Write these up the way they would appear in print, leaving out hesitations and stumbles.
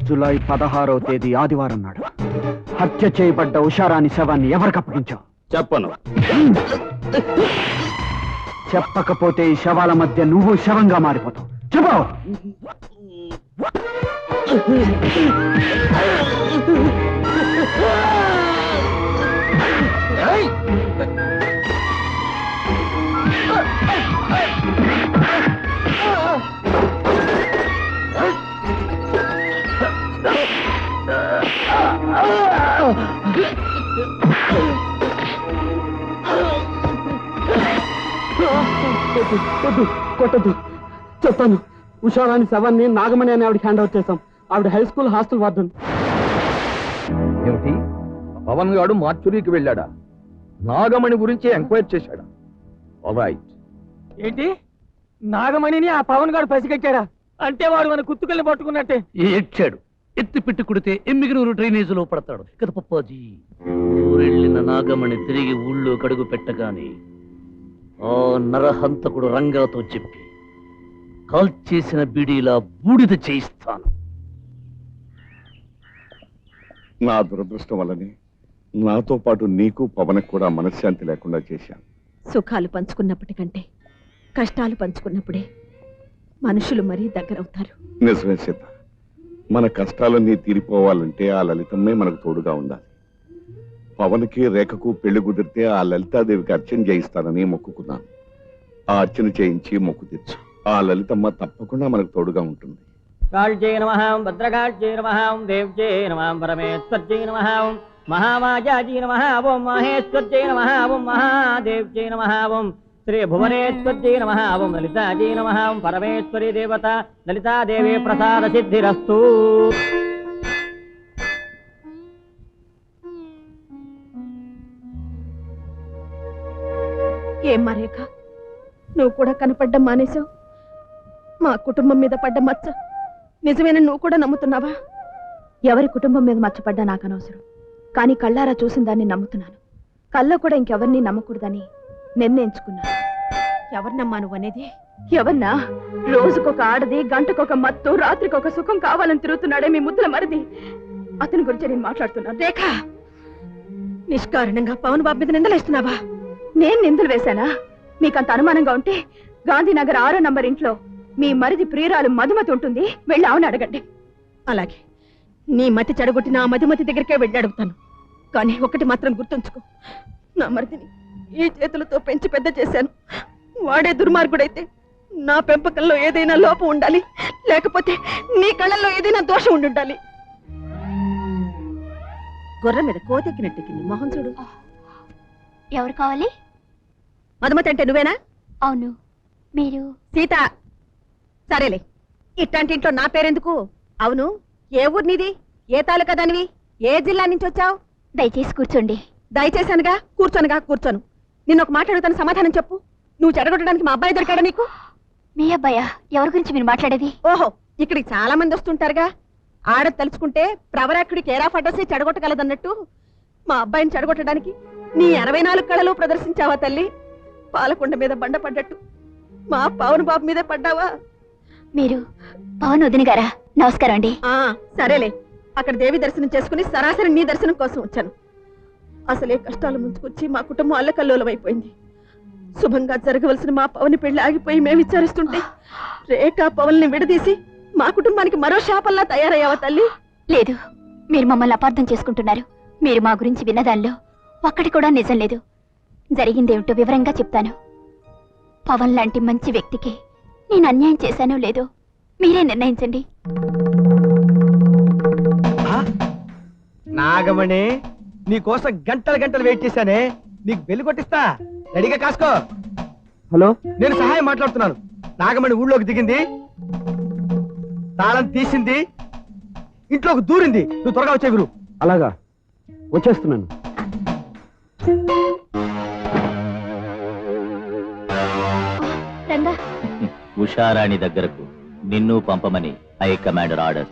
July 16వ తేదీ ఆదివారం నాడు హత్య చేయబడ్డ ఉషారాణి శవాన్ని ఎవరికి అప్పగించావు? చెప్పను. చెప్పకపోతే ఈ శవాల మధ్య నువ్వు శవంగా మారిపోతావు. చెప్పు. కొట్టద్దు, చెప్తాను. ఉషారాణి శవాన్ని నాగమణి అని ఆవిడకి హ్యాండ్ అవుట్ చేశాం. ఆవిడ హై స్కూల్ హాస్టల్ వార్డెన్. ఏమిటి, పవన్ గారు మార్చురీకి వెళ్ళాడా? నాగమణి గురించి ఎంక్వైరీ చేశాడా? ఆల్రైట్. ఏంటి, నాగమణిని ఆ పవన్ గారు పసిగట్టాడా? అంటే వాడు మన కుత్తుకల్ని పట్టుకున్నట్టే. ఎచ్చాడు, ఎత్తి పెట్టి కుడితే ఎమ్మిగినూరు డ్రైనేజీలో పడతాడు కదా పప్పాజీ. ఊరెళ్ళిన నాగమణి తిరిగి ఊళ్ళో కడుగు పెట్టగానే ఆ నరహంతకుడు రంగాతో చెప్పి కాల్చేసిన బీడీలా బూడిద చేయిస్తాను. నా దురదృష్టం వల్లనే నాతో పాటు నీకు పవన్ కూడా మనశ్శాంతి లేకుండా చేశాను. సుఖాలు పంచుకున్నప్పటికంటే కష్టాలు పంచుకున్నప్పుడే మనుషులు మరీ దగ్గరవుతారు. నిజమే సీత, మన కష్టాలన్నీ తీరిపోవాలంటే ఆ లలితమ్మే మనకు తోడుగా ఉండాలి. పవన్కి రేఖకు పెళ్లి కుదిరితే ఆ లలితాదేవికి అర్చన చేయిస్తానని మొక్కుకున్నాను. ఆ అర్చన చేయించి మొక్కు తీర్చు. ఆ లలితమ్మ తప్పకుండా మనకు తోడుగా ఉంటుంది. కాళ్యై నమః, భద్రకాళ్యై నమః, దేవ్యై నమః, పరమేశ్వర్యై నమః, మహామాయాజీ నమః, ఓం మహేశ్వర్యై నమః, ఓం మహాదేవ్యై నమః, ఓం శ్రీ భువనేశ్వర్యై నమః, ఓం లలితాజీ నమః, ఓం పరమేశ్వరి దేవత లలితాదేవి ప్రసాద సిద్ధిరస్తు. ఏమ్మా రేఖ, నువ్వు కూడా కనపడ్డం మానేశావు. మా కుటుంబం మీద పడ్డ మచ్చ నిజమేనా నువ్వు కూడా నమ్ముతున్నావా? ఎవరి కుటుంబం మీద మచ్చపడ్డా నాకు అనవసరం, కానీ కళ్ళారా చూసిన దాన్ని నమ్ముతున్నాను. కళ్ళలో కూడా ఇంకెవరిని నమ్మకూడదని నిర్ణయించుకున్నాను. ఎవరినమ్మా నువ్వు అనేది? ఎవరినా? రోజుకొక ఆడది, గంటకొక మత్తు, రాత్రికొక సుఖం కావాలని తిరుగుతున్నాడే మీ ముద్దుల మరిది. అతని గురించి నేను మాట్లాడుతున్నాను. రేఖ, నిష్కారణంగా పవన్ బాబు మీద నిందలేస్తున్నావా? నేను నిందలు వేశానా? మీకంత అనుమానంగా ఉంటే గాంధీనగర్ 6వ నంబర్ ఇంట్లో మీ మరిది ప్రియురాలు మధుమతి ఉంటుంది, వెళ్ళి ఆవుని అడగండి. అలాగే, నీ మతి చెడగొట్టిన ఆ మధుమతి దగ్గరికే వెళ్ళి అడుగుతాను. కానీ ఒకటి మాత్రం గుర్తుంచుకో, నా మరిదిని ఈ చేతులతో పెంచి పెద్ద చేశాను. వాడే దుర్మార్గుడైతే నా పెంపకంలో ఏదైనా లోపం ఉండాలి, లేకపోతే నీ కళ్ళల్లో ఏదైనా దోషం ఉండాలి. గొర్రె మీద కోతెక్కినట్టెక్కింది మొహం చూడు. ఎవరు కావాలి? మధుమతి అంటే నువ్వేనా? అవును. మీరు? సీత. సరేలే, ఇట్లాంటి ఇంట్లో నా పేరెందుకు? అవును, ఏ ఊరు నీది? ఏ తాలూకా దానివి? ఏ జిల్లా నుంచి వచ్చావు? దయచేసి కూర్చోండి. దయచేసానుగా, కూర్చోను. నిన్న ఒక మాట అడుగుతాను, సమాధానం చెప్పు. నువ్వు చెడగొట్టడానికి మా అబ్బాయి దొరికాడా నీకు? మీ అబ్బాయా? ఎవరి గురించి మీరు మాట్లాడేది? ఓహో, ఇక్కడికి చాలా మంది వస్తుంటారుగా. ఆడ తలుచుకుంటే ప్రవరాకుడికి ఏరా ఫటోసి చెడగొట్టగలదన్నట్టు మా అబ్బాయిని చెడగొట్టడానికి నీ 64 కళలు ప్రదర్శించావా తల్లి? పాలకొండ మీద బండ పడ్డట్టు మా పవన్ బాబు మీదే పడ్డావా? మీరు పవన్ వదిన గారా? నమస్కారం అండి. సరేలే, అక్కడ దేవి దర్శనం చేసుకుని సరాసరి నీ దర్శనం కోసం వచ్చాను. అసలే కష్టాలు ముంచుకొచ్చి మా కుటుంబం అల్లకల్లోలం అయిపోయింది. శుభంగా జరగవలసిన మా పవన్ పెళ్లి ఆగిపోయి మేము విచారిస్తుంటే రేఖ పవన్ని విడదీసి మా కుటుంబానికి మరో శాపల్లా తయారయ్యావా తల్లి? లేదు, మీరు మమ్మల్ని అపార్థం చేసుకుంటున్నారు. మీరు మా గురించి విన్నదానిలో ఒక్కటి కూడా నిజం లేదు. జరిగిందేమిటో వివరంగా చెప్తాను. పవన్ లాంటి మంచి వ్యక్తికి నేను అన్యాయం చేశానో లేదో మీరే నిర్ణయించండి. నాగమణి, నీకోసం గంటలు వెయిట్ చేశానే. నీకు బెల్లి కొట్టిస్తా, రెడీగా కాసుకో. హలో, నేను సహాయం మాట్లాడుతున్నాను. నాగమణి ఊళ్ళోకి దిగింది, తాళం తీసింది, ఇంట్లోకి దూరింది. నువ్వు త్వరగా వచ్చే గురు. అలాగా, వచ్చేస్తున్నాను. రంగా, ఉషారాణి దగ్గరకు నిన్ను పంపమని హై కమాండర్ ఆర్డర్.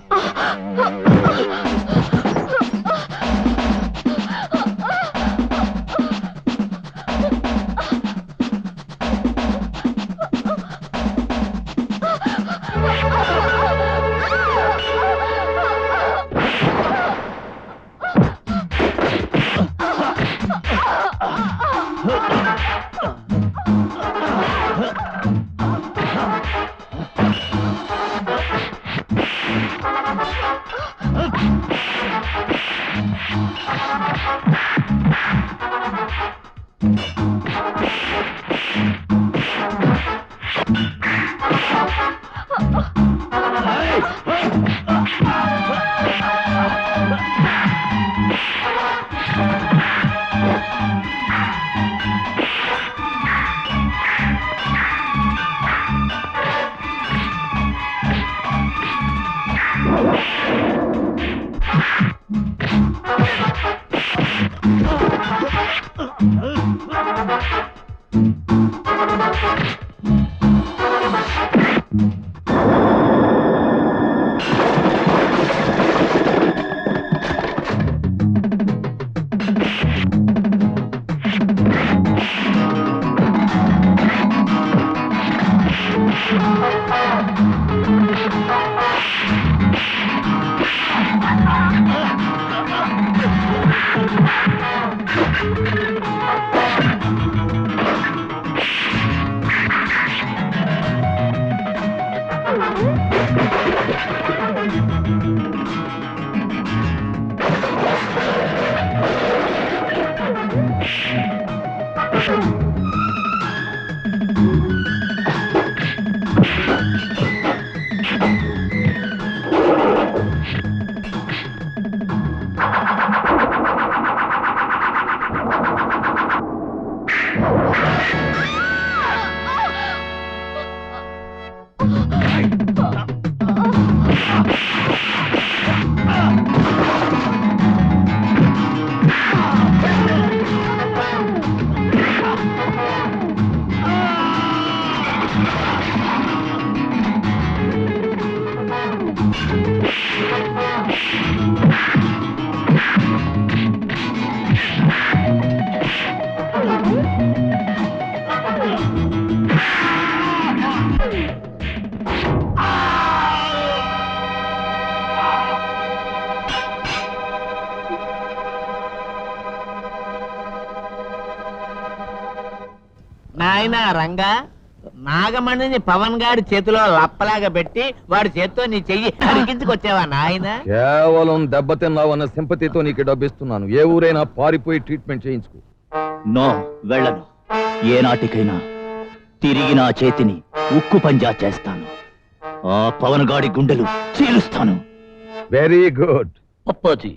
నాయనా రంగా, నాగమణిని పవన్ గారి చేతిలో లప్పలాగా పెట్టి వాడి చేత్తో నీ చెయ్యి అడిగించుకొచ్చావా నాయన? కేవలం దెబ్బతిన్నావన్న సింపతితో నీకు డబ్బిస్తున్నాను. ఏ ఊరైనా పారిపోయి ట్రీట్మెంట్ చేయించుకో. నో, వెళ్ళను. ఏనాటికైనా తిరిగి నా చేతిని ఉక్కు పంజా చేస్తాను. ఆ పవన్ గాడి గుండెలు చీలుస్తాను. Very good. అప్పాజీ,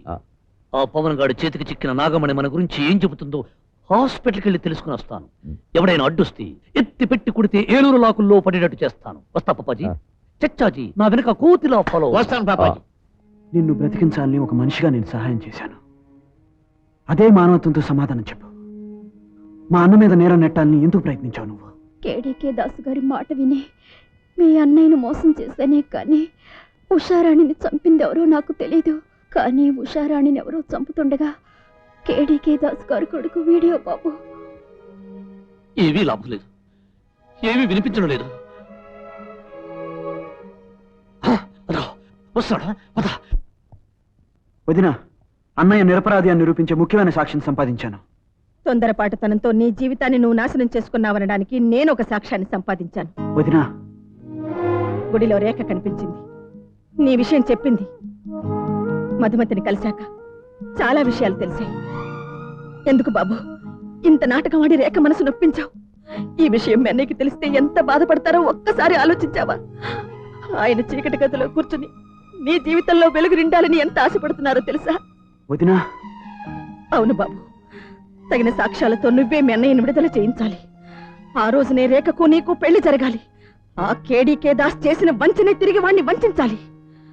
ఆ పవన్ గాడి చేతికి చిక్కిన నాగమణి మన గురించి ఏం చెబుతుందో హాస్పిటల్కి వెళ్ళి తెలుసుకుని వస్తాను. ఎవడైనా అడ్డొస్తే ఎత్తి పెట్టి కుడితే ఏలూరు లాకుల్లో పడేటట్టు చేస్తాను. వస్తా పాపాజీ. చచ్చాజీ నా వెనక కోతిలా ఫాలో. వస్తాను పాపాజీ. నిన్ను బ్రతికించాలని ఒక మనిషిగా నేను సహాయం చేశాను. అదే మానవత్వంతో సమాధానం చెప్పు. మా అన్న మీద నేరం నెట్టాలని ఎందుకు ప్రయత్నించావు నువ్వు? కేడీకే దాసు గారి మాట విని మీ అన్నయ్యను మోసం చేశానే కానీ ఉషారాణిని చంపింది ఎవరో నాకు తెలీదు. కానీ ఉషారాణిని ఎవరో చంపుతుండగా కేడీకే దాసు గారి కొడుకు వీడియో బాబు. ఏమీ లాభం లేదు, ఏమీ వినిపించడం లేదు. వస్తాడా? వదినా, అన్నయ్య నిరపరాధి అని నిరూపించే ముఖ్యమైన సాక్ష్యం సంపాదించాను. తొందరపాటుతనంతో నీ జీవితాన్ని నువ్వు నాశనం చేసుకున్నావనడానికి నేను ఒక సాక్ష్యాన్ని సంపాదించాను. వదినా, గుడిలో రేఖ కనిపించింది, నీ విషయం చెప్పింది. మధుమతిని కలిశాక చాలా విషయాలు తెలిసాయి. ఎందుకు బాబు ఇంత నాటకం ఆడి రేఖ మనసు నొప్పించావు? ఈ విషయం అన్నయ్యకి తెలిస్తే ఎంత బాధపడతారో ఒక్కసారి ఆలోచించావా? ఆయన చీకటి గదిలో కూర్చుని నీ జీవితంలో వెలుగు నిండాలని ఎంత ఆశపడుతున్నారో తెలుసా? వదినా. అవును బాబు, తగిన సాక్ష్యాలతో నువ్వే మీ అన్నయ్యను విడుదల చేయించాలి. ఆ రోజునే రేఖకు నీకు పెళ్లి జరగాలి. ఆ కేడీకే దాస్ చేసిన వంచనే తిరిగి వాణ్ణి వంచాలి.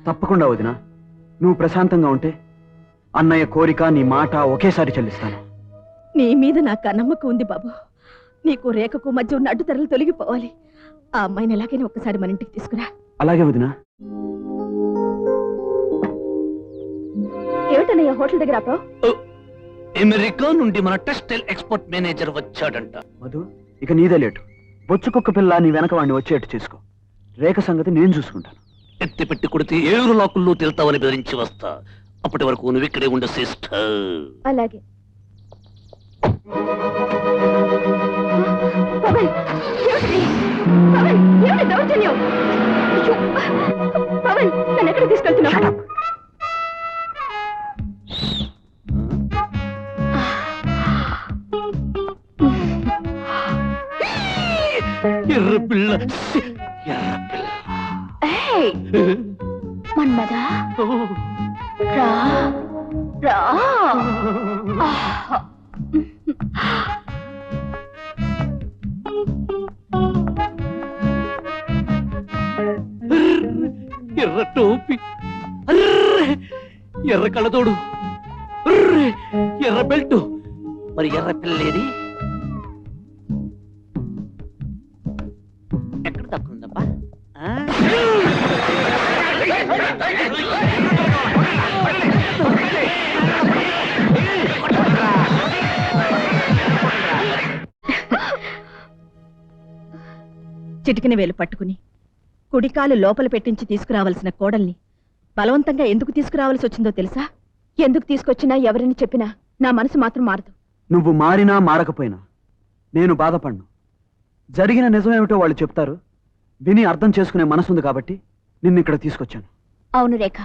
తప్పకుండా వదినా. నువ్వు ప్రశాంతంగా ఉంటే అన్నయ్య కోరిక, నీ మాట ఒకేసారి చెల్లిస్తాను. నీ మీద నాకు నమ్మకం ఉంది బాబు. నీకు రేఖకు మధ్య ఉన్న అడ్డుతెరలు తొలగిపోవాలి. ఆ అమ్మాయిని ఎలాగైనా ఒక్కసారి మన ఇంటికి తీసుకురా. అలాగే వదినా. ఏమిటన్నయ్య హోటల్ దగ్గర ఆపావు? అమెరికా నుండి మన టెక్స్టైల్ ఎక్స్పోర్ట్ మేనేజర్ వచ్చాడంట. మధు, ఇక నీదే లేటు. బొచ్చుకొక్క పిల్ల నీ వెనక వాడిని వచ్చేట్టు చేసుకో. రేఖ సంగతి నేను చూసుకుంటాను. ఎత్తి పెట్టి కొడితే ఏలూరు లాకుల్లో తెలుతావని బెదిరించి వస్తా. అప్పటి వరకు నువ్వు ఇక్కడే ఉండ సిస్టర్. అలాగే. దౌర్జన్యం! పవన్ నన్ను ఎక్కడ తీసుకెళ్తున్నావు? ఎర్ర పిల్ల మన్మదా రా రా. ఎర్ర టోపి, ఎర్ర కళ్ళతోడు, ఎర్ర బెల్ట్, మరి ఎర్ర పిల్లేది ఎక్కడ తక్కువ? చిటికిన వేలు పట్టుకుని కుడికాలు లోపల పెట్టించి తీసుకురావాల్సిన కోడల్ని బలవంతంగా ఎందుకు తీసుకురావాల్సి వచ్చిందో తెలుసా? ఎందుకు తీసుకొచ్చినా ఎవరిని చెప్పినా నా మనసు మాత్రం మారదు. నువ్వు మారినా మారకపోయినా నేను బాధపడ్ను. జరిగిన నిజమేమిటో వాళ్ళు చెప్తారు. విని అర్థం చేసుకునే మనసుంది కాబట్టి నిన్ను ఇక్కడ తీసుకొచ్చాను. అవును రేఖ,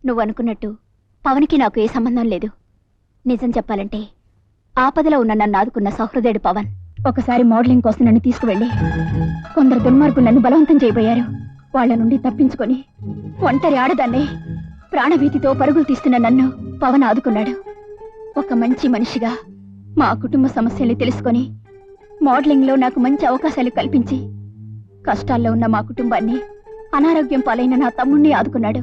నువ్వు అనుకున్నట్టు పవన్కి నాకు ఏ సంబంధం లేదు. నిజం చెప్పాలంటే ఆపదలో ఉన్న నన్ను ఆదుకున్న సహృదయుడు పవన్ ఒకసారి మోడలింగ్ కోసం నన్ను తీసుకువెళ్ళి కొందరు దుర్మార్గులు నన్ను బలవంతం చేయబోయారు. వాళ్ల నుండి తప్పించుకొని ఒంటరి ఆడదాన్ని ప్రాణభీతితో పరుగులు తీస్తున్న నన్ను పవన్ ఆదుకున్నాడు. ఒక మంచి మనిషిగా మా కుటుంబ సమస్యల్ని తెలుసుకొని మోడలింగ్లో నాకు మంచి అవకాశాలు కల్పించి కష్టాల్లో ఉన్న మా కుటుంబాన్ని, అనారోగ్యం పాలైన నా తమ్ముణ్ణి ఆదుకున్నాడు.